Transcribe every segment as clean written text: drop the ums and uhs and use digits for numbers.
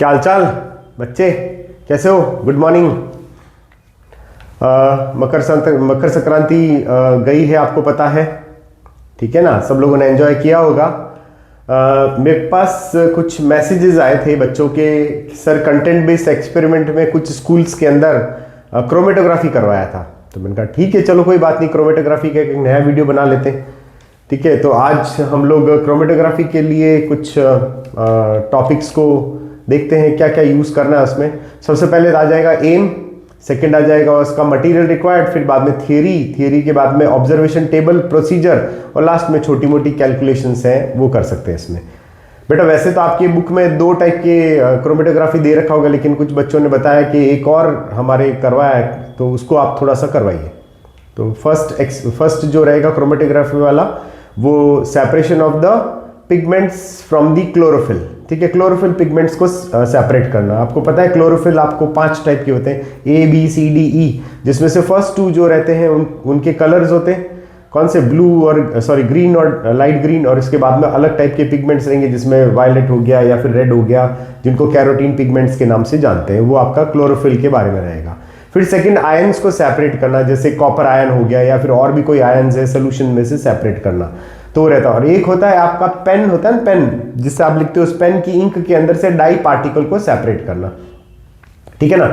क्या हालचाल बच्चे, कैसे हो? Good morning. मकर संक्रांति गई है, आपको पता है, ठीक है ना? सब लोगों ने एंजॉय किया होगा। मेरे पास कुछ मैसेजेस आए थे बच्चों के, सर कंटेंट बेस्ड एक्सपेरिमेंट में कुछ स्कूल्स के अंदर क्रोमेटोग्राफी करवाया था। तो मैंने कहा ठीक है, चलो कोई बात नहीं, क्रोमेटोग्राफी का एक नया वीडियो बना लेते हैं। ठीक है, तो आज हम लोग क्रोमेटोग्राफी के लिए कुछ टॉपिक्स को देखते हैं, क्या क्या यूज़ करना है उसमें। सबसे पहले आ जाएगा एम, सेकंड आ जाएगा उसका मटेरियल रिक्वायर्ड, फिर बाद में थियरी के बाद में ऑब्जर्वेशन टेबल, प्रोसीजर, और लास्ट में छोटी मोटी कैलकुलेशंस हैं वो कर सकते हैं इसमें। बेटा वैसे तो आपकी बुक में 2 टाइप के क्रोमेटोग्राफी दे रखा होगा, लेकिन कुछ बच्चों ने बताया कि एक और हमारे करवाया है, तो उसको आप थोड़ा सा करवाइए। तो फर्स्ट जो रहेगा क्रोमेटोग्राफी वाला, वो separation of the pigments from the chlorophyll. ठीक है, क्लोरोफिल पिगमेंट्स को सेपरेट करना। आपको पता है क्लोरोफिल आपको 5 टाइप के होते हैं, A B C D E, जिसमें से फर्स्ट 2 जो रहते हैं उनके कलर्स होते हैं कौन से, ब्लू और ग्रीन और लाइट ग्रीन, और इसके बाद में अलग टाइप के पिगमेंट्स रहेंगे जिसमें वायलेट हो गया या फिर रेड हो गया, जिनको कैरोटीन पिगमेंट्स के नाम से जानते हैं, वो आपका क्लोरोफिल के बारे में रहेगा। फिर सेकंड आयंस को सेपरेट करना, जैसे कॉपर आयन हो गया या फिर और भी कोई आयंस है सोल्यूशन में से सेपरेट करना, तो रहता है। और एक होता है आपका पेन, होता है ना पेन, जिससे आप लिखते हो, उस पेन की इंक के अंदर से डाई पार्टिकल को सेपरेट करना। ठीक है ना?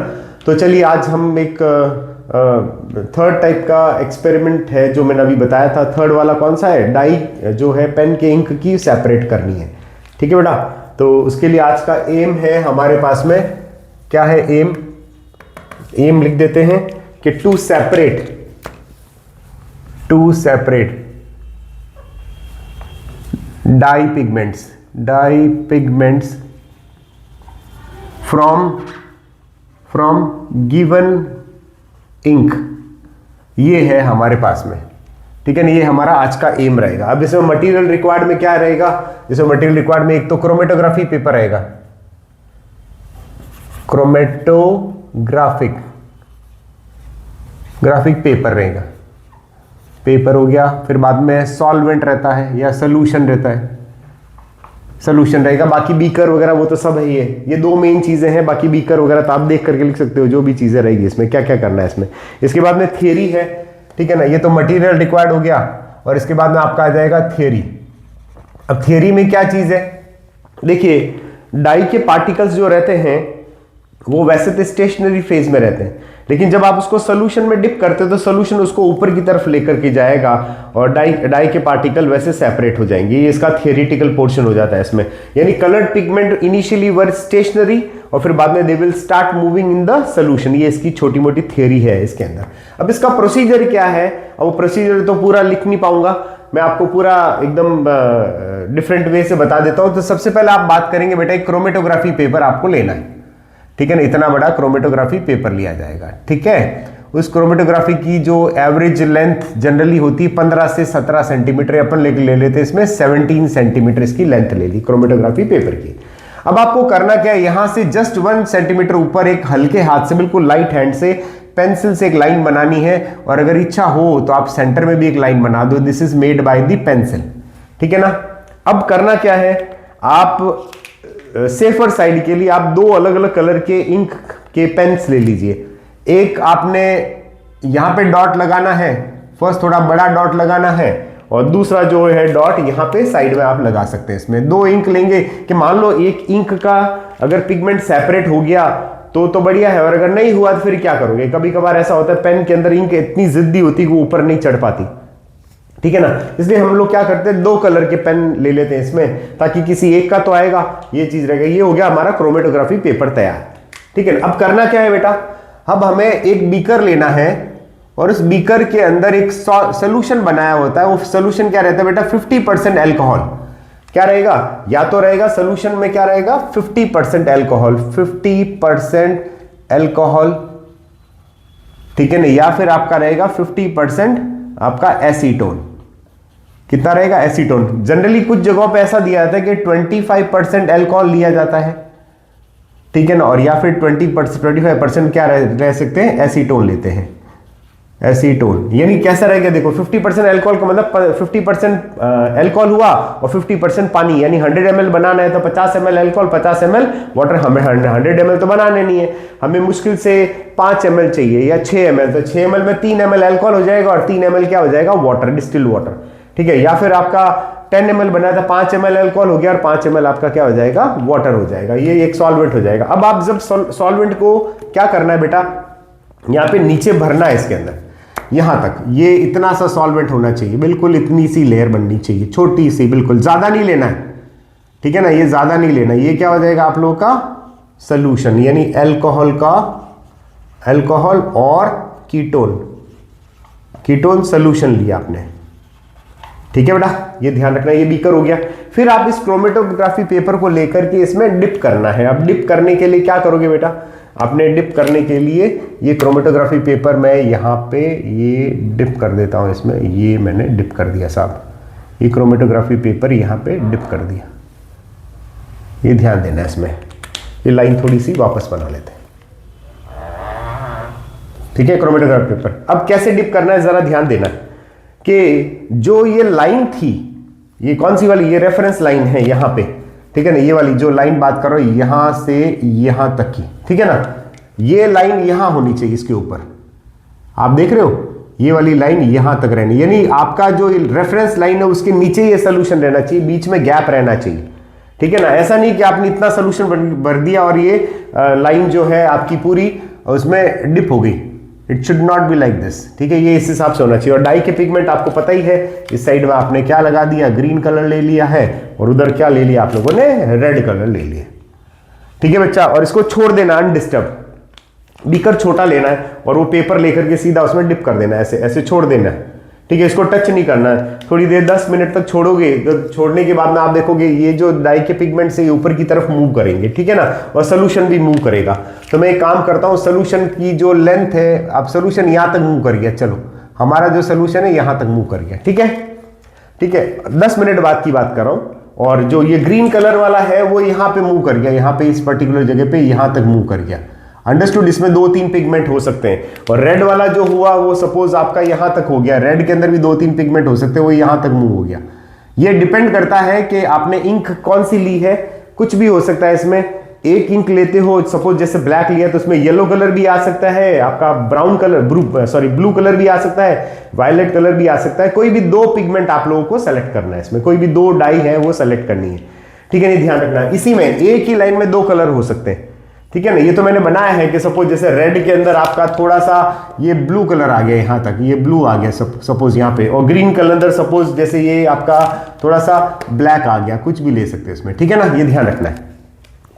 तो चलिए आज हम एक थर्ड टाइप का एक्सपेरिमेंट है जो मैंने अभी बताया था। थर्ड वाला कौन सा है? डाई जो है पेन के इंक की सेपरेट करनी है। ठीक है बेटा, तो उसके लिए आज का एम है हमारे पास में, क्या है एम? एम लिख देते हैं कि to separate dye pigments from given ink, ये है हमारे पास में। ठीक है ना, ये हमारा आज का एम रहेगा। अब जैसे मटेरियल रिक्वायर्ड में क्या रहेगा, जैसे मटेरियल रिक्वायर्ड में एक तो क्रोमेटोग्राफी पेपर रहेगा, ग्राफिक पेपर रहेगा, पेपर हो गया। फिर बाद में सॉल्वेंट रहता है या सोल्यूशन रहता है, सोल्यूशन रहेगा। बाकी बीकर वगैरह वो तो सब है, ये 2 मेन चीजें हैं। बाकी बीकर वगैरह तो आप देख करके लिख सकते हो, जो भी चीजें रहेगी इसमें क्या क्या करना है इसमें। इसके बाद में थियरी है, ठीक है ना, ये तो मटेरियल रिक्वायर्ड हो गया। और इसके बाद में आपका आ जाएगा थियरी। अब थियरी में क्या चीज है, देखिए डाई के पार्टिकल्स जो रहते हैं वो वैसे तो स्टेशनरी फेज में रहते हैं, लेकिन जब आप उसको सोल्यूशन में डिप करते हो तो सोल्यूशन उसको ऊपर की तरफ लेकर के जाएगा और डाई के पार्टिकल वैसे सेपरेट हो जाएंगे। ये इसका थियोरेटिकल पोर्शन हो जाता है इसमें। यानी कलर्ड पिगमेंट इनिशियली वर स्टेशनरी और फिर बाद में they will start moving in the solution. ये इसकी छोटी मोटी थियोरी है इसके अंदर। अब इसका प्रोसीजर क्या है, अब वो प्रोसीजर तो पूरा लिख नहीं पाऊंगा मैं, आपको पूरा एकदम डिफरेंट वे से बता देता हूं। तो सबसे पहले आप बात करेंगे बेटा, एक क्रोमेटोग्राफी पेपर आपको लेना है। ठीक है ना, इतना बड़ा क्रोमेटोग्राफी पेपर लिया जाएगा। ठीक है, उस क्रोमेटोग्राफी की जो एवरेज लेंथ जनरली होती है 15 से 17 सेंटीमीटर, अपन ले लेते हैं इसमें 17 सेंटीमीटर इसकी लेंथ ले ली क्रोमेटोग्राफी पेपर की। अब आपको करना क्या है, यहां से जस्ट 1 सेंटीमीटर ऊपर एक हल्के हाथ से, बिल्कुल लाइट हैंड से, पेंसिल से एक लाइन बनानी है। और अगर इच्छा हो तो आप सेंटर में भी एक लाइन बना दो। This is made by the pencil. ठीक है ना? अब करना क्या है, आप सेफर साइड के लिए आप 2 अलग अलग कलर के इंक के पेन्स ले लीजिए। एक आपने यहां पे डॉट लगाना है, फर्स्ट थोड़ा बड़ा डॉट लगाना है, और दूसरा जो है डॉट यहां पे साइड में आप लगा सकते हैं। इसमें 2 इंक लेंगे कि मान लो एक इंक का अगर पिगमेंट सेपरेट हो गया तो बढ़िया है, और अगर नहीं हुआ तो फिर क्या करोगे। कभी कभार ऐसा होता है पेन के अंदर इंक इतनी जिद्दी होती है कि वो ऊपर नहीं चढ़ पाती। ठीक है ना, इसलिए हम लोग क्या करते हैं, 2 कलर के पेन ले लेते हैं इसमें, ताकि किसी एक का तो आएगा, ये चीज रहेगा। ये हो गया हमारा क्रोमेटोग्राफी पेपर तैयार। ठीक है ना, अब करना क्या है बेटा, अब हमें एक बीकर लेना है और उस बीकर के अंदर एक सोल्यूशन बनाया होता है। वो सोल्यूशन क्या रहता है बेटा, 50% एल्कोहल। क्या रहेगा, या तो रहेगा सोल्यूशन में क्या रहेगा, 50% एल्कोहल, 50% एल्कोहल। ठीक है ना, या फिर आपका रहेगा 50% आपका एसीटोन। कितना रहेगा एसीटोन? जनरली कुछ जगहों पे ऐसा दिया जाता है कि 25% एल्कोहल लिया जाता है। ठीक है ना, और या फिर 25% क्या रह सकते हैं, एसीटोन लेते हैं। एसीटोन, यानी कैसा रहेगा देखो 50% अल्कोहल का मतलब 50% अल्कोहल हुआ और 50% पानी, यानी 100 ml बनाना है तो 50 ml अल्कोहल 50 ml वाटर। हमें 100 ml तो बनाने नहीं है, हमें मुश्किल से 5 ml चाहिए या 6 ml, तो 6 ml में 3 ml अल्कोहल हो जाएगा और 3 ml क्या हो जाएगा, वाटर, डिस्टिल्ड वाटर। ठीक है, या फिर आपका 10 ml बनाया था, 5 ml अल्कोहल हो गया और 5 ml आपका क्या हो जाएगा, वाटर हो जाएगा। ये एक सॉल्वेंट हो जाएगा। अब आप जब सॉल्वेंट को क्या करना है बेटा, यहाँ पे नीचे भरना है इसके अंदर, यहां तक ये इतना सा सॉल्वेंट होना चाहिए, बिल्कुल इतनी सी लेयर बननी चाहिए, छोटी सी, बिल्कुल ज्यादा नहीं लेना है। ठीक है ना, ये ज्यादा नहीं लेना, ये क्या हो जाएगा आप लोगों का सॉल्यूशन, यानी अल्कोहल का, अल्कोहल और कीटोन, कीटोन सॉल्यूशन लिया आपने। ठीक है बेटा, ये ध्यान रखना। ये बीकर हो गया। फिर आप इस क्रोमेटोग्राफी पेपर को लेकर के इसमें डिप करना है। अब डिप करने के लिए क्या करोगे बेटा, आपने डिप करने के लिए ये क्रोमेटोग्राफी पेपर मैं यहाँ पे ये डिप कर देता हूँ इसमें, ये मैंने डिप कर दिया साहब, ये क्रोमेटोग्राफी पेपर यहाँ पे डिप कर दिया। ये ध्यान देना है इसमें, ये लाइन थोड़ी सी वापस बना लेते हैं। ठीक है, क्रोमेटोग्राफी पेपर। अब कैसे डिप करना है जरा ध्यान देना कि जो ये लाइन थी, ये कौन सी वाली, ये रेफरेंस लाइन है यहाँ पे, ठीक है ना, ये वाली जो लाइन बात करो यहां से यहां तक की, ठीक है ना, ये लाइन यहां होनी चाहिए इसके ऊपर, आप देख रहे हो, ये वाली लाइन यहां तक रहनी, यानी आपका जो रेफरेंस लाइन है उसके नीचे ये सोल्यूशन रहना चाहिए, बीच में गैप रहना चाहिए। ठीक है ना, ऐसा नहीं कि आपने इतना सोल्यूशन भर दिया और ये लाइन जो है आपकी पूरी उसमें डिप हो गई। It should not be like this. ठीक है, ये इस हिसाब से होना चाहिए। और डाई के पिगमेंट आपको पता ही है, इस साइड में आपने क्या लगा दिया, ग्रीन कलर ले लिया है और उधर क्या ले लिया आप लोगों ने, रेड कलर ले लिया। ठीक है बच्चा, और इसको छोड़ देना अनडिस्टर्ब, बीकर छोटा लेना है और वो पेपर लेकर के सीधा उसमें डिप कर देना है, ऐसे ऐसे छोड़ देना है। ठीक है, इसको टच नहीं करना है, थोड़ी देर 10 मिनट तक छोड़ोगे, तो छोड़ने के बाद में आप देखोगे ये जो डाई के पिगमेंट से ऊपर की तरफ मूव करेंगे। ठीक है ना, और सोल्यूशन भी मूव करेगा। तो मैं एक काम करता हूं, सोल्यूशन की जो लेंथ है, अब सोल्यूशन यहां तक मूव कर गया, चलो हमारा जो सोल्यूशन है यहां तक मूव कर गया। ठीक है, ठीक है, 10 मिनट बाद की बात कर रहा हूं। और जो ये ग्रीन कलर वाला है वो यहां पे मूव कर गया, यहां पे इस पर्टिकुलर जगह पे यहां तक मूव कर गया। अंडरस्टूड, इसमें 2-3 पिगमेंट हो सकते हैं। और रेड वाला जो हुआ वो सपोज आपका यहां तक हो गया, रेड के अंदर भी 2-3 पिगमेंट हो सकते हैं, वो यहां तक मूव हो गया। ये डिपेंड करता है कि आपने इंक कौन सी ली है, कुछ भी हो सकता है इसमें। एक इंक लेते हो, सपोज जैसे ब्लैक लिया तो उसमें येलो कलर भी आ सकता है, आपका ब्राउन कलर, ब्लू कलर भी आ सकता है, वायलेट कलर भी आ सकता है। कोई भी 2 पिगमेंट आप लोगों को सेलेक्ट करना है इसमें, कोई भी 2 डाई है वो सेलेक्ट करनी है। ठीक है, नहीं ध्यान रखना है। इसी में एक ही लाइन में 2 कलर हो सकते हैं। ठीक है ना, ये तो मैंने बनाया है कि सपोज जैसे रेड के अंदर आपका थोड़ा सा ये ब्लू कलर आ गया, यहां तक ये ब्लू आ गया सपोज यहाँ पे, और ग्रीन कलर अंदर सपोज जैसे ये आपका थोड़ा सा ब्लैक आ गया, कुछ भी ले सकते हैं इसमें। ठीक है ना, ये ध्यान रखना है।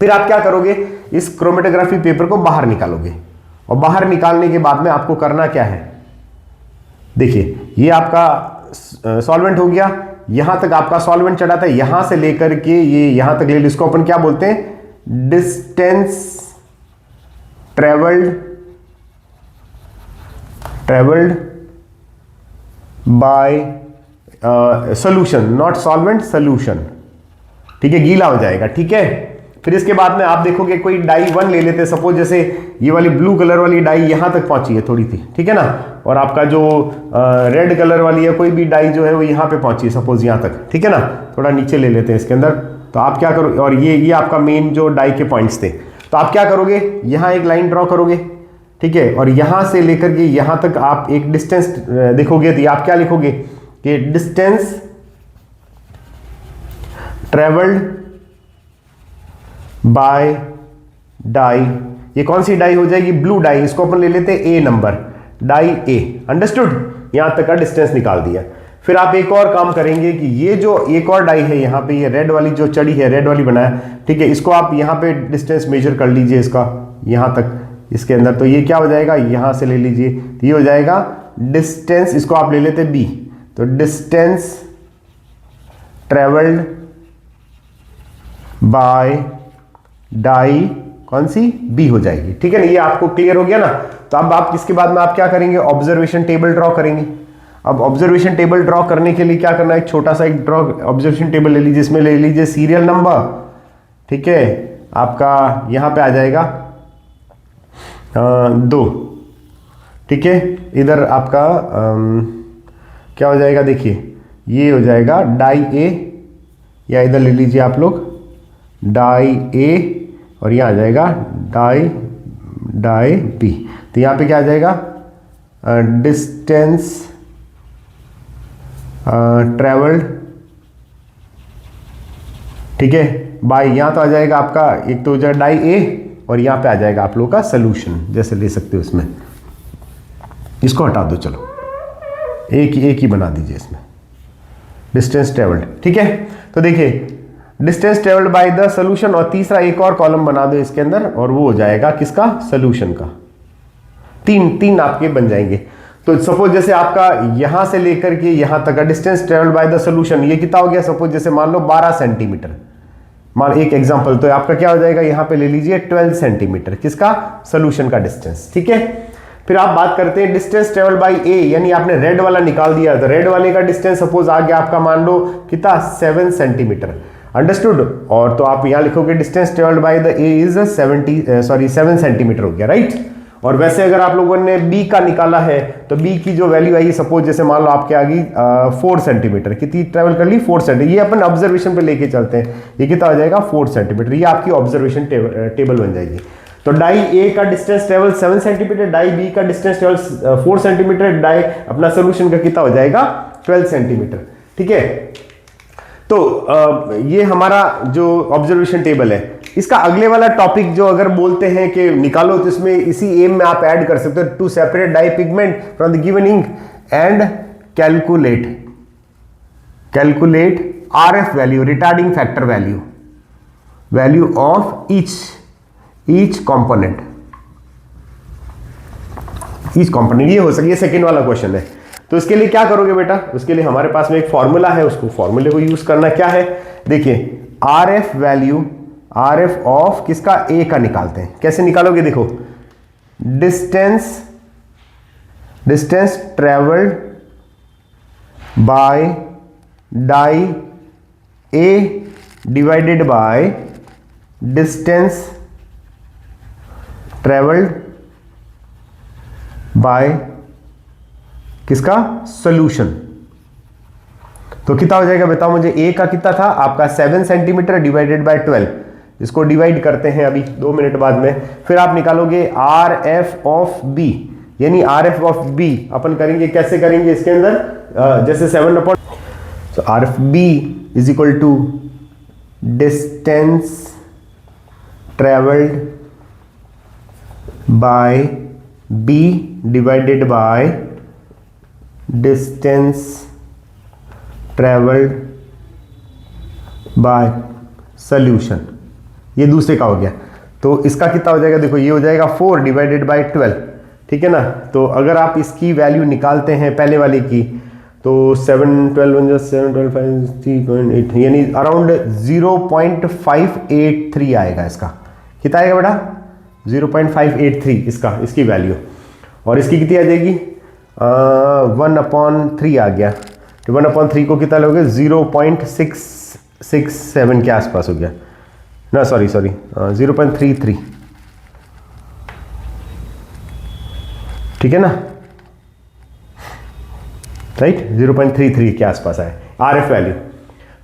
फिर आप क्या करोगे, इस क्रोमेटोग्राफी पेपर को बाहर निकालोगे, और बाहर निकालने के बाद में आपको करना क्या है, देखिए ये आपका सॉल्वेंट हो गया, यहां तक आपका सॉल्वेंट चढ़ा था, यहां से लेकर के ये यहां तक ले लो, इसको अपन क्या बोलते हैं, distance travelled bye solution, not solvent, solution. ठीक है, गीला हो जाएगा। ठीक है, फिर इसके बाद में आप देखोगे कोई डाई 1 ले लेते हैं, सपोज जैसे ये वाली ब्लू कलर वाली डाई यहां तक पहुंची है थोड़ी सी, ठीक है ना, और आपका जो रेड कलर वाली है कोई भी डाई जो है वो यहां पे पहुंची है सपोज यहां तक, ठीक है ना, थोड़ा नीचे ले लेते हैं इसके अंदर। तो आप क्या करोगे, और ये आपका मेन जो डाई के पॉइंट्स थे, तो आप क्या करोगे, यहां एक लाइन ड्रॉ करोगे, ठीक है, और यहां से लेकर के यहां तक आप एक डिस्टेंस देखोगे, तो आप क्या लिखोगे कि डिस्टेंस ट्रेवल्ड बाय डाई, ये कौन सी डाई हो जाएगी, ब्लू डाई, इसको अपन ले लेते हैं ए नंबर, डाई ए। अंडरस्टूड, यहां तक का डिस्टेंस निकाल दिया। फिर आप एक और काम करेंगे कि ये जो एक और डाई है यहाँ पे, ये रेड वाली जो चढ़ी है, रेड वाली बनाया, ठीक है, इसको आप यहाँ पे डिस्टेंस मेजर कर लीजिए इसका, यहाँ तक इसके अंदर, तो ये क्या हो जाएगा, यहाँ से ले लीजिए, तो ये हो जाएगा डिस्टेंस, इसको आप ले लेते बी, तो डिस्टेंस ट्रेवल्ड बाय डाई कौन सी, बी हो जाएगी। ठीक है ना, ये आपको क्लियर हो गया ना। तो अब आप इसके बाद में आप क्या करेंगे, ऑब्जर्वेशन टेबल ड्रॉ करेंगे। अब ऑब्जर्वेशन टेबल ड्रॉ करने के लिए क्या करना है, एक छोटा सा एक ड्रॉ ऑब्जर्वेशन टेबल ले लीजिए, इसमें ले लीजिए सीरियल नंबर, ठीक है, आपका यहां पे आ जाएगा 2, ठीक है। इधर आपका क्या हो जाएगा, देखिए ये हो जाएगा डाई ए, या इधर ले लीजिए आप लोग डाई ए, और यहाँ आ जाएगा डाई बी। तो यहाँ पे क्या आ जाएगा, डिस्टेंस ट्रेवल्ड, ठीक है, बाय, यहाँ तो आ जाएगा आपका एक तो हो जाएगा डाई ए, और यहाँ पे आ जाएगा आप लोगों का सोल्यूशन, जैसे ले सकते हो इसमें। इसको हटा दो, चलो एक ही बना दीजिए इसमें, डिस्टेंस ट्रेवल्ड, ठीक है। तो देखिए distance travelled by the solution, और तीसरा एक और कॉलम बना दो इसके अंदर, और वो हो जाएगा किसका, सोल्यूशन का। तीन आपके बन जाएंगे। तो सपोज जैसे आपका यहां से लेकर के यहां तक का distance travelled by the solution, ये कितना हो गया, सपोज जैसे मान लो 12 सेंटीमीटर, मान एक एग्जांपल, तो आपका क्या हो जाएगा, यहां पे ले लीजिए 12 सेंटीमीटर, किसका, सोल्यूशन का डिस्टेंस, ठीक है। फिर आप बात करते हैं डिस्टेंस ट्रेवल बाय ए, यानी आपने रेड वाला निकाल दिया, तो रेड वाले का डिस्टेंस सपोज आ गया आपका, मान लो कितना, 7 सेंटीमीटर, अंडरस्टूड। और तो आप यहां लिखोगे distance travelled by the A is 7 centimetre हो गया, राइट। और वैसे अगर आप लोगों ने बी का निकाला है, तो बी की जो वैल्यू आएगी, सपोज जैसे मान लो आपके आ गई 4 सेंटीमीटर, कितनी ट्रेवल कर ली, 4 सेंटीमीटर, ये अपन ऑब्जर्वेशन पे लेके चलते हैं, ये कितना हो जाएगा 4 सेंटीमीटर, ये आपकी ऑब्जर्वेशन टेबल बन जाएगी। तो डाई ए का distance travel 7 centimetre, dye B का डिस्टेंस ट्रेवल 4 सेंटीमीटर, डाई अपना सोल्यूशन का कितना हो जाएगा 12 सेंटीमीटर, ठीक है। तो ये हमारा जो ऑब्जर्वेशन टेबल है। इसका अगले वाला टॉपिक जो अगर बोलते हैं कि निकालो, तो इसमें इसी एम में आप ऐड कर सकते हो, to separate dye pigment from the given ink and calculate RF value, retarding factor value of each component, ये हो सके, ये सेकेंड वाला क्वेश्चन है। तो इसके लिए क्या करोगे बेटा, उसके लिए हमारे पास में एक फॉर्मूला है, उसको फॉर्मूले को यूज करना, क्या है, देखिए आरएफ वैल्यू, आरएफ ऑफ किसका, ए का निकालते हैं। कैसे निकालोगे, देखो distance travelled by dye A divided by distance travelled by किसका, सोल्यूशन। तो कितना हो जाएगा बताओ मुझे, ए का कितना था आपका 7 सेंटीमीटर डिवाइडेड बाय 12, इसको डिवाइड करते हैं अभी 2 मिनट बाद में। फिर आप निकालोगे आर एफ ऑफ बी, यानी आर एफ ऑफ बी अपन करेंगे, कैसे करेंगे इसके अंदर, जैसे 7 तो R F B is equal to distance travelled by B divided by distance travelled by solution, ये दूसरे का हो गया। तो इसका कितना हो जाएगा, देखो ये हो जाएगा 4 डिवाइडेड बाय 12, ठीक है ना। तो अगर आप इसकी वैल्यू निकालते हैं पहले वाले की, तो 7 12 7 12 5 3.8, यानी अराउंड 0.583 आएगा। इसका कितना आएगा बेटा, 0.583 इसकी वैल्यू। और इसकी कितनी आ जाएगी, 1/3 आ गया। तो 1/3 को कितना लोगे, 0.667 के आसपास हो गया ना, सॉरी 0.33, ठीक है ना, राइट, 0.33 के आसपास आए आरएफ वैल्यू।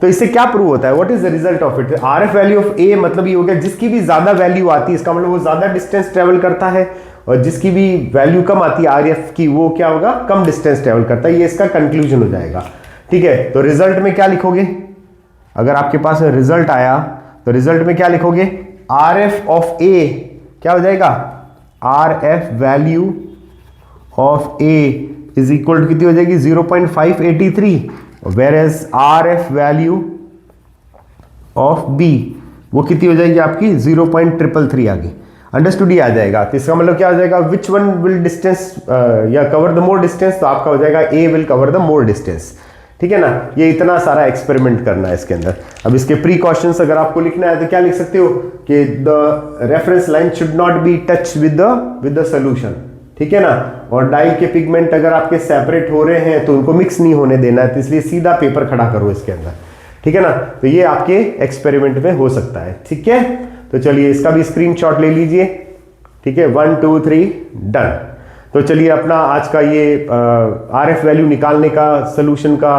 तो इससे क्या प्रूव होता है, what is the result of it, RF value of A, मतलब ये हो गया जिसकी भी ज्यादा वैल्यू आती है, इसका मतलब वो ज्यादा डिस्टेंस ट्रेवल करता है, और जिसकी भी वैल्यू कम आती है आरएफ की, वो क्या होगा, कम डिस्टेंस ट्रेवल करता है। ये इसका कंक्लूजन हो जाएगा, ठीक है। तो रिजल्ट में क्या लिखोगे, अगर आपके पास रिजल्ट आया तो रिजल्ट में क्या लिखोगे, आर एफ ऑफ ए क्या हो जाएगा, R F value of A is equal to कितनी हो जाएगी, 0.583, whereas R F value of B वो कितनी हो जाएगी आपकी, 0.333 आ गई। अंडरस्टूड, आ जाएगा। तो इसका मतलब क्या हो जाएगा, विच वन विल डिस्टेंस या कवर द मोर डिस्टेंस, तो आपका हो जाएगा A will cover the more distance, ठीक है ना। ये इतना सारा एक्सपेरिमेंट करना है इसके अंदर। अब इसके प्रीकॉशंस अगर आपको लिखना है तो क्या लिख सकते हो कि the reference line should not be touch with the solution, ठीक है ना। और डाई के पिगमेंट अगर आपके सेपरेट हो रहे हैं तो उनको मिक्स नहीं होने देना है, तो इसलिए सीधा पेपर खड़ा करो इसके अंदर, ठीक है ना। तो ये आपके एक्सपेरिमेंट में हो सकता है, ठीक है। तो चलिए इसका भी स्क्रीनशॉट ले लीजिए, ठीक है, 1 2 3 डन। तो चलिए अपना आज का ये RF वैल्यू निकालने का सोल्यूशन का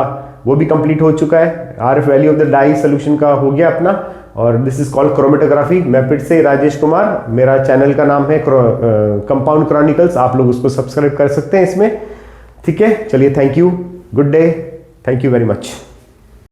वो भी कंप्लीट हो चुका है। RF value of the dye solution का हो गया अपना, और दिस इज कॉल्ड क्रोमेटोग्राफी। मैं फिर से राजेश कुमार, मेरा चैनल का नाम है कंपाउंड क्रॉनिकल्स, आप लोग उसको सब्सक्राइब कर सकते हैं इसमें। ठीक है, चलिए thank you, good day, thank you very much.